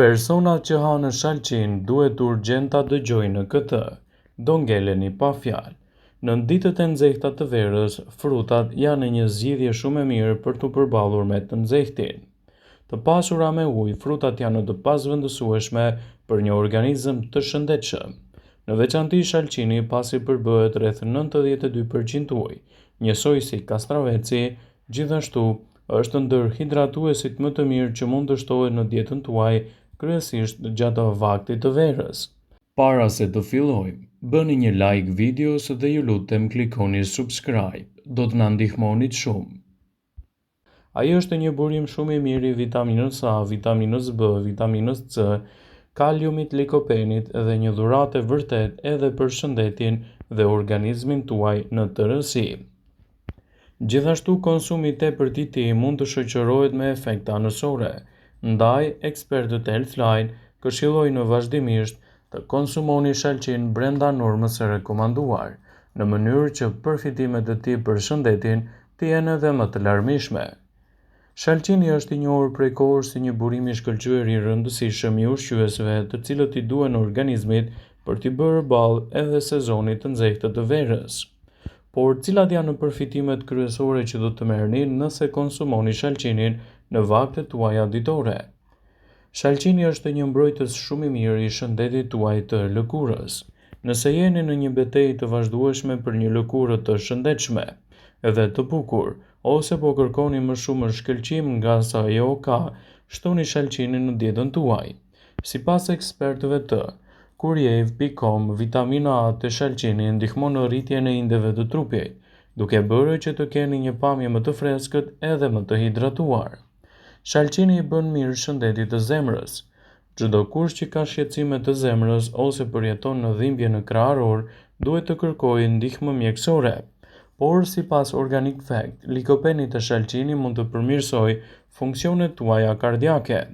Personat që hanë shalqin duhet urgjent ta dëgjojnë këtë. Do ngeleni pa fjalë. Në ditët e nxehta të verës, frutat janë një zgjidhje shumë e mirë për të përballur me të nxehtin. Të pasura me ujë, frutat janë të pasvendësueshme për një organizëm të shëndetshëm. Në veçanti shalqini pasi përbëhet rreth 92% ujë, njësoj si kastraveci, gjithashtu është ndër hidratuesit më të mirë që mund të shtohen në dietën tuaj, kryesisht gjatë vaktit të verës. Para se të fillojmë, bëni një like videos dhe ju lutem klikoni subscribe, do të na ndihmonit shumë. Ai është një burim shumë i mirë i vitaminës A, vitaminës B, vitaminës C, kaliumit, likopenit dhe një dhuratë vërtet edhe për shëndetin dhe organizmin tuaj në tërësi. Gjithashtu konsumi i tepërt i tij mund të shoqërohet me efekte anësore. Ndaj, ekspertët e Healthline këshillojnë vazhdimisht të konsumoni shalqin brenda normës së rekomanduar, në mënyrë që përfitimet e tij për shëndetin të jenë edhe më të larmishme. Shalqini është i njohur prej kohësh si një burim i shkëlqyer i rëndësishëm i ushqyesve, të cilët i duhen organizmit për t'i bërë ballë edhe sezonit të nxehtë të verës. Por cilat janë përfitimet kryesore që do të merrni nëse konsumoni shalqinin në vaktet tuaja ditore? Shalqini është një mbrojtës shumë i mirë i shëndetit tuaj të lëkurës. Nëse jeni në një betejë të vazhdueshme për një lëkurë të shëndetshme edhe të bukur, ose po kërkoni më shumë shkëlqim nga sa ajo ka, shtoni shalqinin në dietën tuaj. Sipas ekspertëve të Kuriev.com, vitamina A të shalqini ndihmon në rritjen e indeve të trupit, duke bërë që të keni një pamje më të freskët edhe më të hidratuar. Shalqini i bën mirë shëndetit të zemrës. Çdo kush që ka shqetësime të zemrës ose përjeton në dhimbje në krahëror, duhet të kërkojë ndihmë mjekësore. Por sipas Organic Fact, likopeni të shalqini mund të përmirësojë funksionet tuaja kardiake.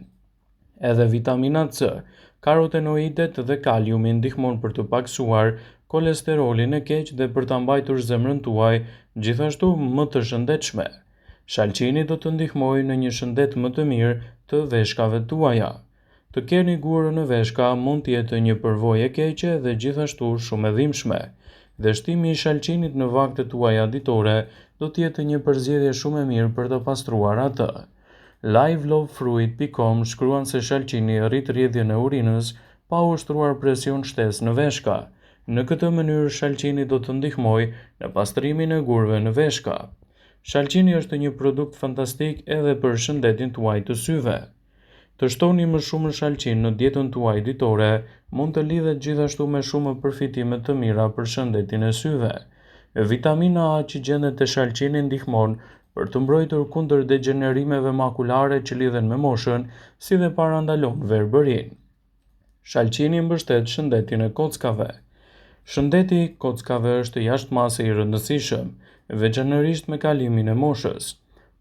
Edhe vitamina C, karotenoidet dhe kaliumi ndihmon për të paksuar kolesterolin e keq dhe për ta mbajtur zemrën tuaj gjithashtu më të shëndetshme. Shalqini do të ndihmojë në një shëndet më të mirë të veshkave tuaja. Të keni gurë në veshka mund të jetë një përvojë e keqe dhe gjithashtu shumë e dhimbshme. Dhe shtimi i shalqinit në vaktet tuaja ditore do të jetë një përzgjedhje shumë e mirë për të pastruar atë. LiveLoveFruit.com shkruan se shalqini rrit rrjedhjen e urinës pa ushtruar presion shtesë në veshka. Në këtë mënyrë shalqini do të ndihmojë në pastrimin e gurëve në veshka. Shalqini është një produkt fantastik edhe për shëndetin tuaj të syve. Të shtoni më shumë shalqin në dietën tuaj ditore mund të lidhet gjithashtu me shumë përfitime të mira për shëndetin e syve. Vitamina A që gjendet te shalqini ndihmon për të mbrojtur kundër degenerimeve makulare që lidhen me moshën, si dhe parandalon verbërinë. Shalqini mbështet shëndetin e kockave. Shëndeti i kockave është jashtëmase i rëndësishëm, veçanërisht me kalimin e moshës.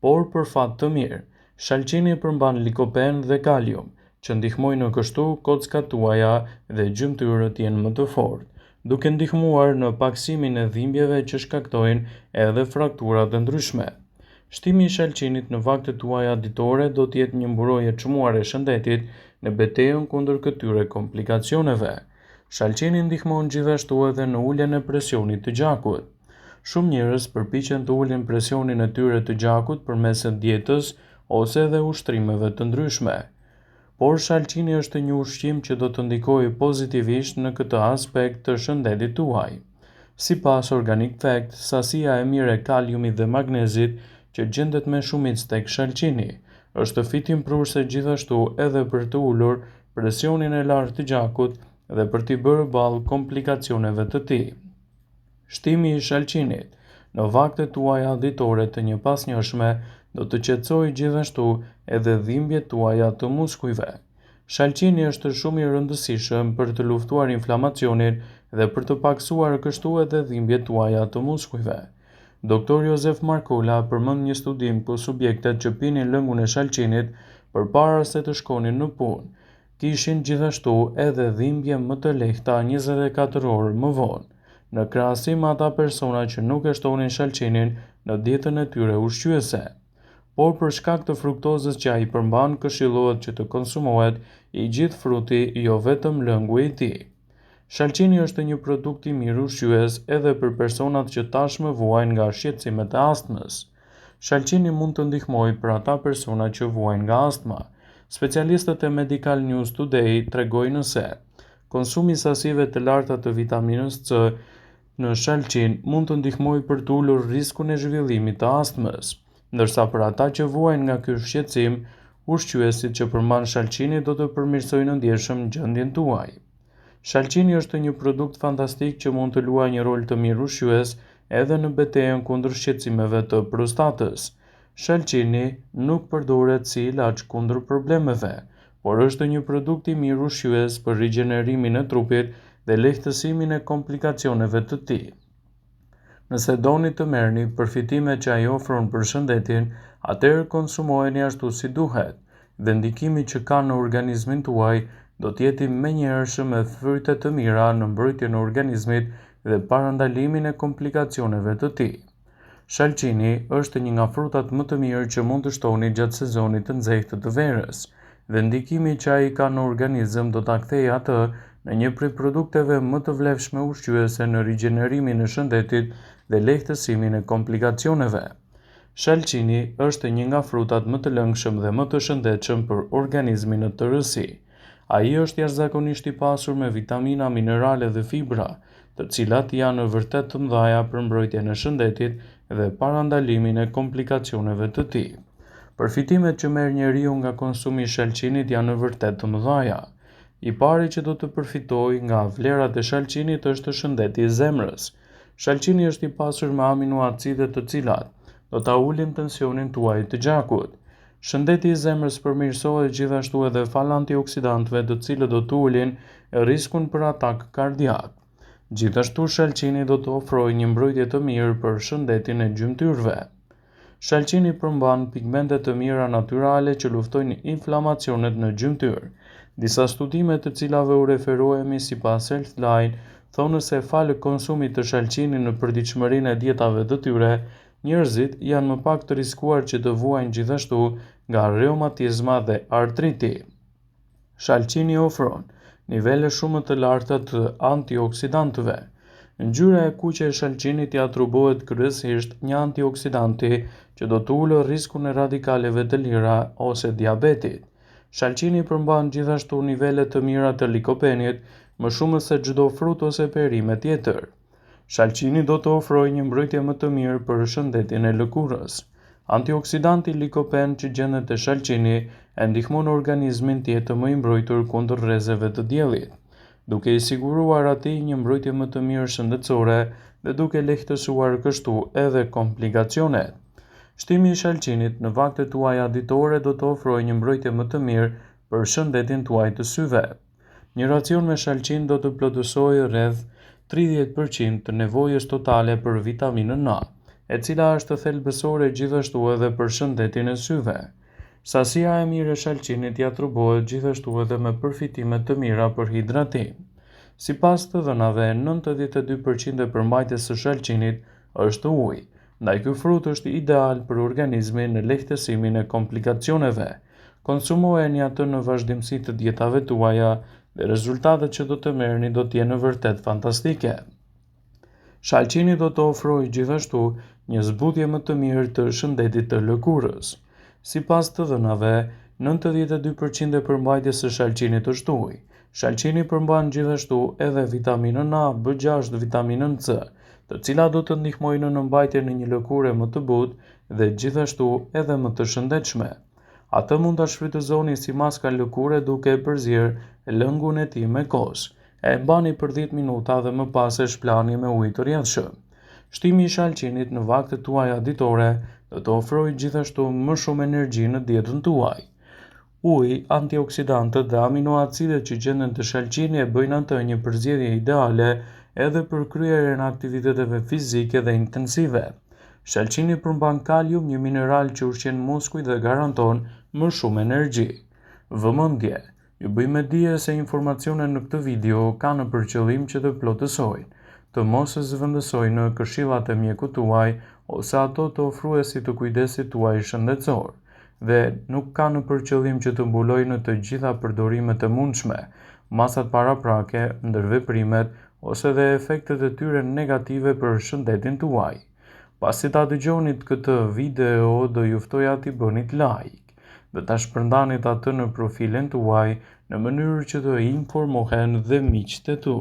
Por për fat të mirë, shalqini përmban likopen dhe kalium, që ndihmojnë kështu kockat tuaja dhe gjymtyrët jenë më të fortë, duke ndihmuar në paksimin e dhimbjeve që shkaktojnë edhe fraktura të ndryshme. Shtimi i shalqinit në vaktet tuaja ditore do të jetë një mburojë e çmuar e shëndetit në betejën kundër këtyre komplikacioneve. Shalqini ndihmon gjithashtu edhe në uljen e presionit të gjakut. Shumë njerëz përpiqen të ulin presionin e tyre të gjakut përmes dietës ose edhe ushtrimeve të ndryshme. Por shalqini është një ushqim që do të ndikojë pozitivisht në këtë aspekt të shëndetit tuaj. Sipas Organic Fact, sasia e mirë e kaliumit dhe magnezit që gjendet me shumicë tek shalqini është fitimprurse gjithashtu edhe për të ulur presionin e lartë të gjakut dhe për t'i bërë ballë komplikacioneve të tij. Shtimi i shalqinit në vaktet tuaja ditore të njëpasnjëshme do të qetësojë gjithashtu edhe dhimbjet tuaja të muskujve. Shalqini është shumë i rëndësishëm për të luftuar inflamacionin dhe për të paksuar kështu edhe dhimbjet tuaja të muskujve. Dr. Josef Markola përmend një studim ku subjektet që pinin lëngun e shalqinit përpara se të shkonin në punë kishin gjithashtu edhe dhimbje më të lehta 24 orë më vonë, në krahasim me ata persona që nuk e shtonin shalqinin në dietën e tyre ushqyese. por për shkak të fruktozës që ai përmban, këshillohet që të konsumohet i gjithë fruti, jo vetëm lëngu i tij. Shalqini është një produkt i mirë ushqyes edhe për personat që tashmë vuajnë nga shqetësimet e astmës. Shalqini mund të ndihmojë për ata persona që vuajnë nga astma. Specialistët e Medical News Today tregojnë se konsumi i sasive të larta të vitaminës C në shalqin mund të ndihmojë për të ulur riskun e zhvillimit të astmës, ndërsa për ata që vuajnë nga ky shqetësim, ushqyesit që përmban shalqini do të përmirësojnë ndjeshëm gjendjen tuaj. Shalqini është një produkt fantastik që mund të luajë një rol të mirë ushqyes edhe në betejën kundër shqetësimeve të prostatës. Shalqini nuk përdoret si ilaç kundër problemeve, por është një produkt i mirë ushqyes për rigjenerimin e trupit dhe lehtësimin e komplikacioneve të tij. Nëse doni të merrni përfitimet që ai ofron për shëndetin, atëherë konsumojeni ashtu si duhet, dhe ndikimi që ka në organizmin tuaj do të jetë i menjëhershëm me fryte të mira në mbrojtjen e organizmit dhe parandalimin e komplikacioneve të tij. Shalqini është një nga frutat më të mirë që mund të shtoni gjatë sezonit të nxehtë të verës, dhe ndikimi që ai ka në organizëm do ta kthejë atë në një prej produkteve më të vlefshme ushqyese në rigjenerimin e shëndetit dhe lehtësimin e komplikacioneve. Shalqini është një nga frutat më të lëngshëm dhe më të shëndetshëm për organizmin në tërësi. Ai është jashtëzakonisht i pasur me vitamina, minerale dhe fibra, të cilat janë vërtet të mëdha për mbrojtjen e shëndetit dhe parandalimin e komplikacioneve të tij. Përfitimet që merr njeriu nga konsumi i shalqinit janë vërtet të mëdha. I pari që do të përfitojë nga vlerat e shalqinit është shëndeti i zemrës. Shalqini është i pasur me aminoacide të cilat do ta ulin tensionin tuaj të gjakut. Shëndeti i zemrës përmirësohet gjithashtu edhe fal antioksidantëve, të cilët do të ulin riskun për atak kardiak. Gjithashtu shalqini do të ofrojë një mbrojtje të mirë për shëndetin e gjymtyrëve. Shalqini përmban pigmente të mira natyrale që luftojnë inflamacionet në gjymtyr. Disa studime të cilave u referohemi sipas Healthline thonë se falë konsumit të shalqinit në përditshmërinë e dietave të tyre, njerëzit janë më pak të riskuar që të vuajnë gjithashtu nga reumatizma dhe artriti. Shalqini ofron nivele shumë të larta të antioksidantëve. Ngjyra e kuqe e shalqinit i atribuohet kryesisht një antioksidanti që do të ulë riskun e radikaleve të lira ose diabetit. Shalqini përmban gjithashtu nivele të mira të likopenit, më shumë se çdo frut ose perime tjetër. Shalqini do të ofrojë një mbrojtje më të mirë për shëndetin e lëkurës. Antioksidanti likopen që gjendet te shalqini e ndihmon organizmin të jetë më i mbrojtur kundër rrezeve të diellit, duke i siguruar atij një mbrojtje më të mirë shëndetësore dhe duke lehtësuar kështu edhe komplikacionet. Shtimi i shalqinit në vaktet tuaja ditore do të ofrojë një mbrojtje më të mirë për shëndetin tuaj të syve. Një racion me shalqin do të plotësojë rreth 30% të nevojës totale për vitaminën A, e cila është thelbësore gjithashtu edhe për shëndetin e syve. Sasia e mirë e shalqinit i atribuohet gjithashtu edhe me përfitime të mira për hidratim. Sipas të dhënave, 92% e përmbajtjes së shalqinit është ujë, ndaj ky frut është ideal për organizmin në lehtësimin e komplikacioneve. Konsumojeni atë në vazhdimsi të dietave tuaja dhe rezultatet që do të merrni do të jenë vërtet fantastike. Shalqini do të ofrojë gjithashtu një zbutje më të mirë të shëndetit të lëkurës. Sipas të dhënave, 92% e përmbajtjes së shalqinit është ujë. Shalqini përmban gjithashtu edhe vitaminën A, B6 dhe vitaminën C, të cilat do të ndihmojnë në mbajtjen e një lëkure më të butë dhe gjithashtu edhe më të shëndetshme. Atë mund ta shfrytëzoni si maska lëkure duke e përzier lëngun e tij me kos. E mbani për 10 minuta dhe më pas e shplani me ujë të rrjedhshëm. Shtimi i shalqinit në vaktet tuaja ditore do të ofrojë gjithashtu më shumë energji në dietën tuaj. Uji, antioksidantët dhe aminoacidet që gjenden te shalqini e bëjnë atë një përzgjedhje ideale edhe për kryerjen e aktiviteteve fizike dhe intensive. Shalqini përmban kalium, një mineral që ushqen muskujt dhe garanton më shumë energji. Vëmendje: ju bëjmë dije se informacionet në këtë video kanë për qëllim që të plotësojnë, të mos e zëvendësojnë këshillat e mjekut tuaj ose ato të ofruesit të kujdesit tuaj shëndetësor, dhe nuk ka në përqëllim që të mbulojë në të gjitha përdorimet e mundshme, masat paraprake, ndërveprimet ose dhe efektet e tyre negative për shëndetin tuaj. Pasi ta dëgjonit këtë video, do ju ftoja t'i bënit like dhe ta shpërndanit atë në profilin tuaj në mënyrë që të informohen dhe miqtë e tu.